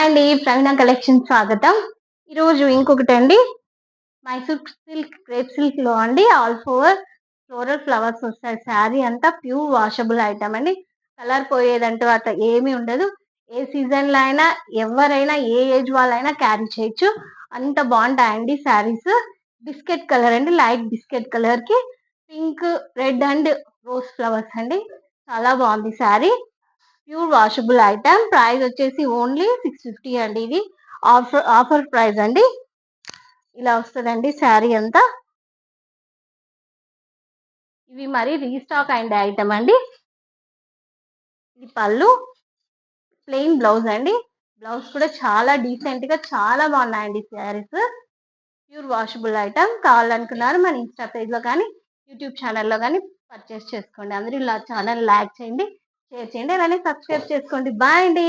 Hi అండి. ప్రవీణ collection స్వాగతం. ఈరోజు ఇంకొకటండి మైసూర్ సిల్క్, క్రేప్ సిల్క్‌లో అండి ఆల్ ఓవర్ ఫ్లోరల్ ఫ్లవర్స్ వస్తాయి. శారీ అంతా ప్యూర్ వాషబుల్ ఐటమ్ అండి. కలర్ పోయేదంటూ అట్లా ఏమీ ఉండదు. ఏ సీజన్‌లో అయినా ఎవరైనా ఏ ఏజ్ వాళ్ళైనా క్యారీ చేయొచ్చు. అంత బావుంటాయండి శారీస్. బిస్కెట్ కలర్ అండి. లైట్ బిస్కెట్ కలర్‌కి pink, red and rose flowers అండి. చాలా బావుంది sari. Pure washable item. Price వచ్చేసి ఓన్లీ 650 అండి. ఇది ఆఫర్ ప్రైస్ అండి. ఇలా వస్తుందండి శారీ అంతా. ఇవి మరి రీస్టాక్ అయిన ఐటమ్ అండి. ఇది పళ్ళు, ప్లెయిన్ బ్లౌజ్ అండి. బ్లౌజ్ కూడా చాలా డీసెంట్ గా చాలా బాగున్నాయండి శారీస్. Pure washable item. కావాలనుకున్నారు మన ఇన్స్టా పేజ్ లో కానీ యూట్యూబ్ ఛానల్లో కానీ పర్చేస్ చేసుకోండి. అందరూ ఇలా ఛానల్ లైక్ చేయండి, షేర్ చేయండి, అలానే సబ్స్క్రైబ్ చేసుకోండి. బాయ్ అండి.